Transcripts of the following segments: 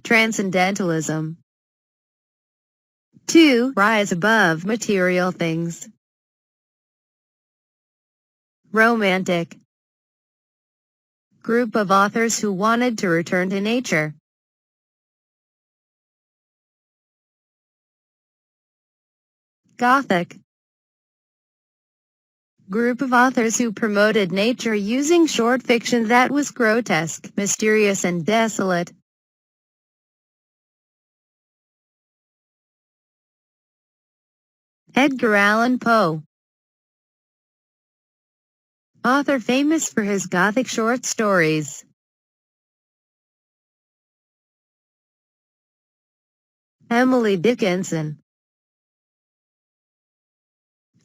Transcendentalism. 2. Rise above material things. Romantic. Group of authors who wanted to return to nature. Gothic. Group of authors who promoted nature using short fiction that was grotesque, mysterious and desolate. Edgar Allan Poe. Author famous for his Gothic short stories. Emily Dickenson.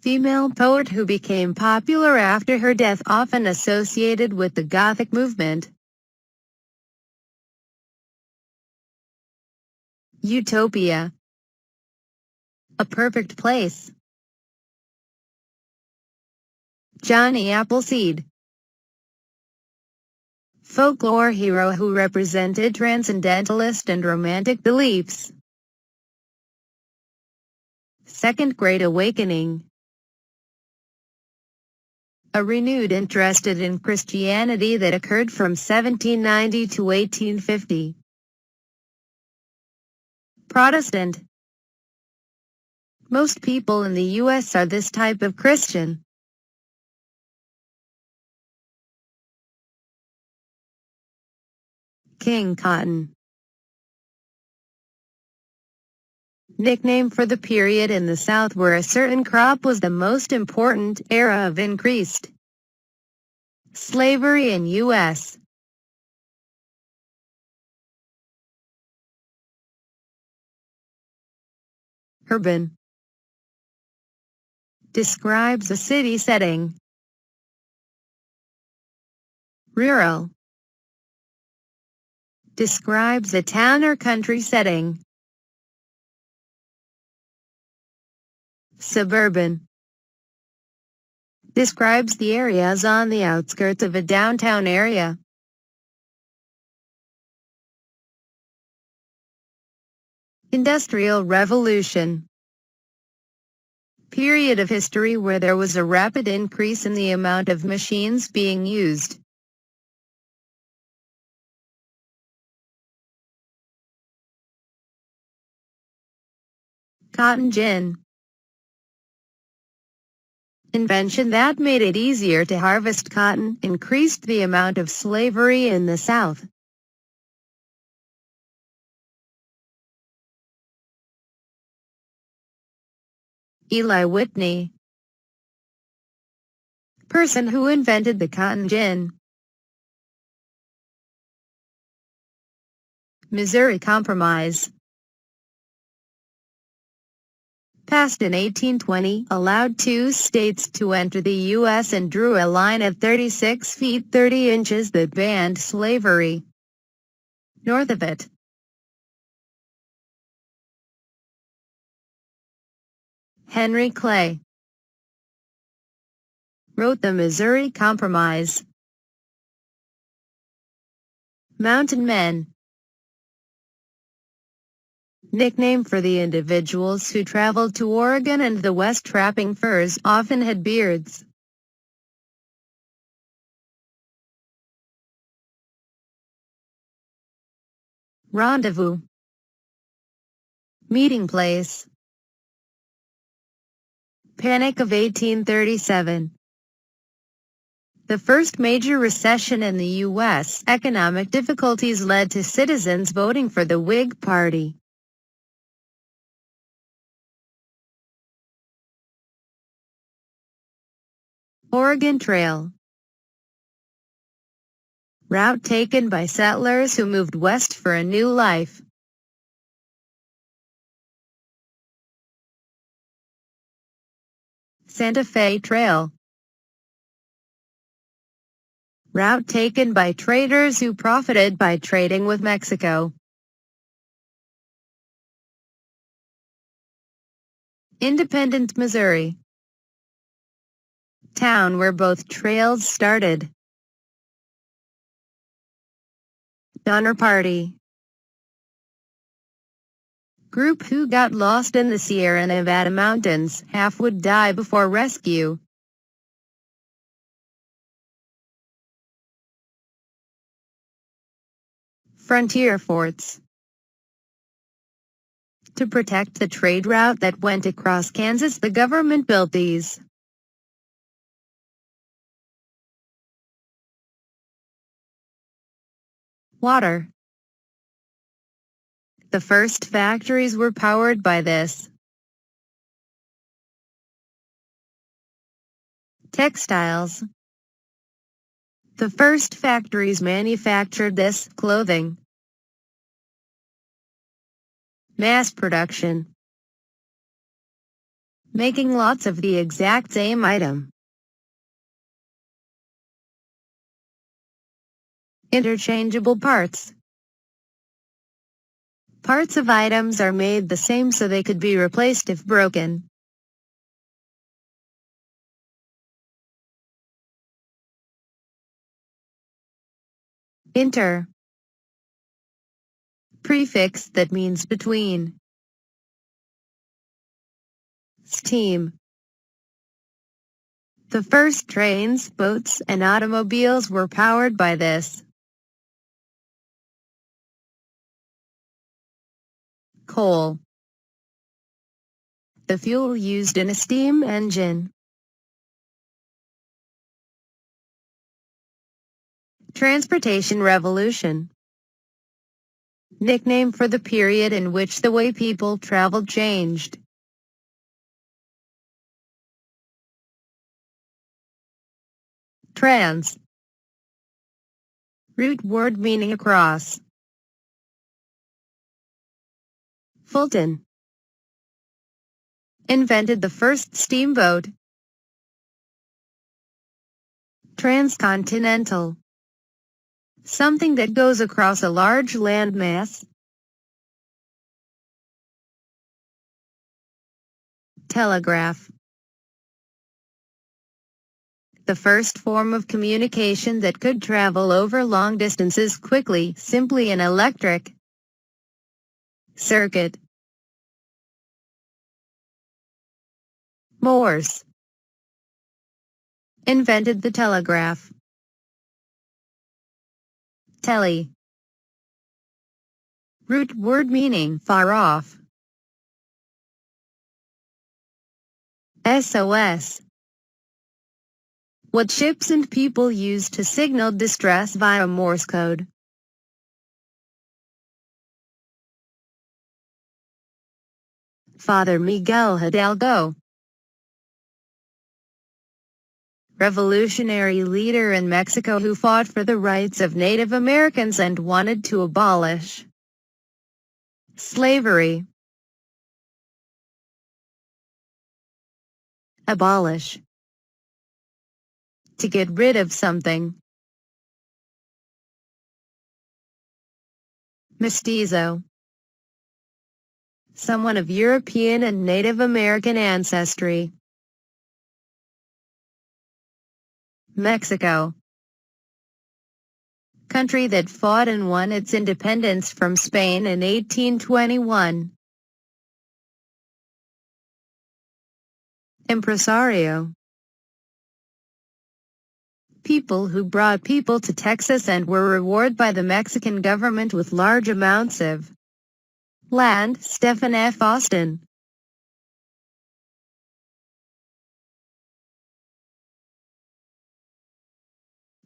Female poet who became popular after her death, often associated with the Gothic movement. Utopia. A perfect place. Johnny Appleseed. Folklore hero who represented transcendentalist and romantic beliefs. Second Great Awakening. A renewed interest in Christianity that occurred from 1790 to 1850. Protestant. Most people in the U.S. are this type of Christian. King Cotton. Nickname for the period in the South where a certain crop was the most important, era of increased slavery in U.S. Urban. Describes a city setting. Rural. Describes a town or country setting. Suburban. Describes the areas on the outskirts of a downtown area. Industrial Revolution. Period of history where there was a rapid increase in the amount of machines being used. Cotton gin. Invention that made it easier to harvest cotton, increased the amount of slavery in the South. Eli Whitney. Person who invented the cotton gin. Missouri Compromise. Passed in 1820, allowed 2 states to enter the U.S. and drew a line at 36 feet 30 inches that banned slavery. North of it. Henry Clay. Wrote the Missouri Compromise. Mountain Men. Nickname for the individuals who traveled to Oregon and the West trapping furs, often had beards. Rendezvous. Meeting place. Panic of 1837. The first major recession in the U.S., economic difficulties led to citizens voting for the Whig Party. Oregon Trail. Route taken by settlers who moved west for a new life. Santa Fe Trail. Route taken by traders who profited by trading with Mexico. Independent, Missouri. Town where both trails started. Donner Party. Group who got lost in the Sierra Nevada mountains, half would die before rescue. Frontier forts. To protect the trade route that went across Kansas, the government built these. Water. The first factories were powered by this. Textiles. The first factories manufactured this clothing. Mass production. Making lots of the exact same item. Interchangeable parts. Parts of items are made the same so they could be replaced if broken. Inter. Prefix that means between. Steam. The first trains, boats, and automobiles were powered by this. Coal. The fuel used in a steam engine. Transportation revolution. Nickname for the period in which the way people traveled changed. Trans. Root word meaning across. Fulton. Invented the first steamboat. Transcontinental. Something that goes across a large landmass. Telegraph. The first form of communication that could travel over long distances quickly, simply and electric. Circuit. Morse. Invented the telegraph. Tele. Root word meaning far off. SOS. What ships and people used to signal distress via Morse code. Father Miguel Hidalgo. Revolutionary leader in Mexico who fought for the rights of Native Americans and wanted to abolish slavery. Abolish. To get rid of something. Mestizo. Someone of European and Native American ancestry. Mexico. Country that fought and won its independence from Spain in 1821. Impresario. People who brought people to Texas and were rewarded by the Mexican government with large amounts of land. Stephen F. Austin.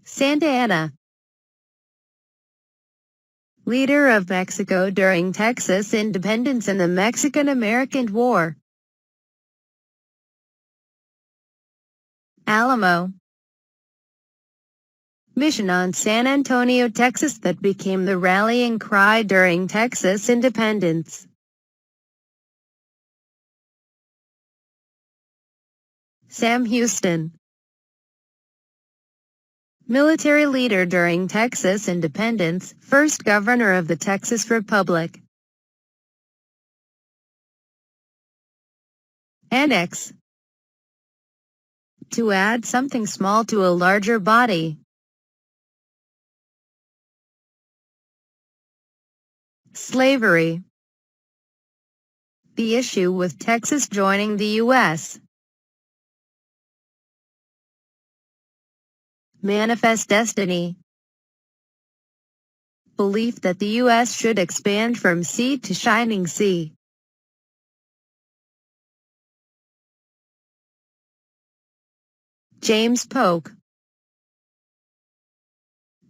Santa Anna. Leader of Mexico during Texas independence and the Mexican-American War. Alamo. Mission on San Antonio, Texas that became the rallying cry during Texas independence. Sam Houston. Military leader during Texas independence, first governor of the Texas Republic. Annex. To add something small to a larger body. Slavery. The issue with Texas joining the U.S. Manifest destiny. Belief that the U.S. should expand from sea to shining sea. James Polk,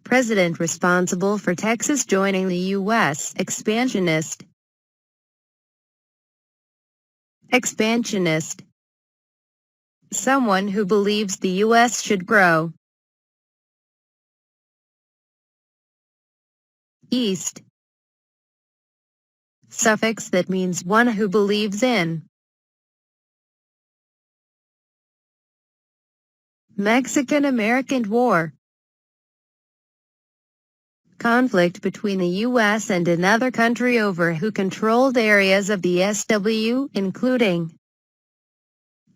President responsible for Texas joining the U.S. Expansionist. Expansionist. Someone who believes the U.S. should grow. East. Suffix that means one who believes in. Mexican-American War. Conflict between the U.S. and another country over who controlled areas of the SW, including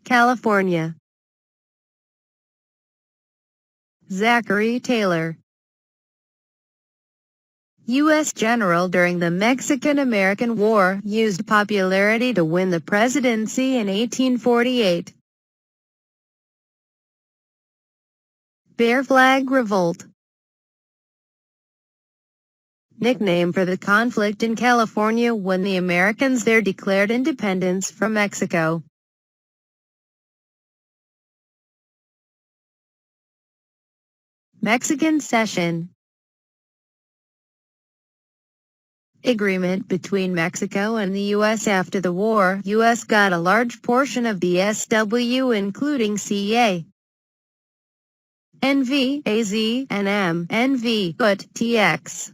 California. Zachary Taylor, U.S. general during the Mexican-American War, used popularity to win the presidency in 1848. Bear Flag Revolt. Nickname for the conflict in California when the Americans there declared independence from Mexico. Mexican Cession. Agreement between Mexico and the U.S. after the war. U.S. got a large portion of the SW including CA, NV, AZ, and M, NV, but TX.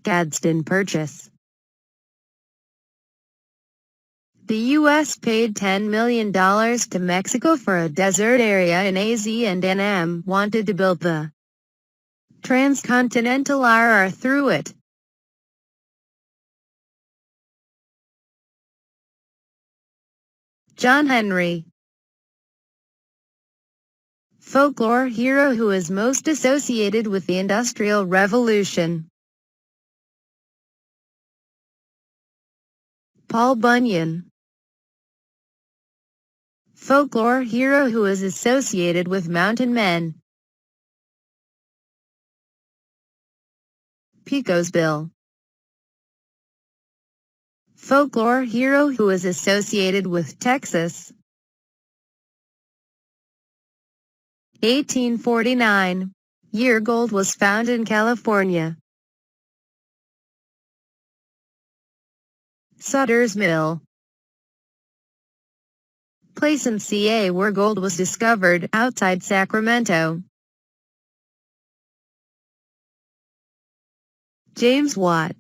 Gadsden Purchase. The U.S. paid $10 million to Mexico for a desert area in AZ, and NM wanted to build the transcontinental RR through it. John Henry. Folklore hero who is most associated with the Industrial Revolution. Paul Bunyan. Folklore hero who is associated with mountain men. Pecos Bill. Folklore hero who is associated with Texas. 1849. Year gold was found in California. Sutter's Mill. Place in CA where gold was discovered, outside Sacramento. James Watt.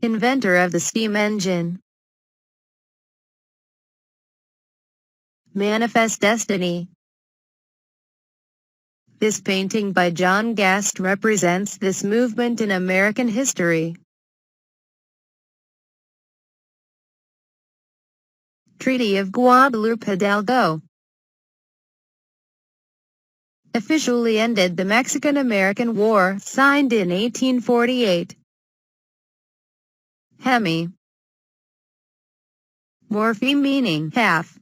Inventor of the steam engine. Manifest destiny. This painting by John Gast represents this movement in American history. Treaty of Guadalupe Hidalgo. Officially ended the Mexican-American War, signed in 1848. Hemi. Morphe meaning half.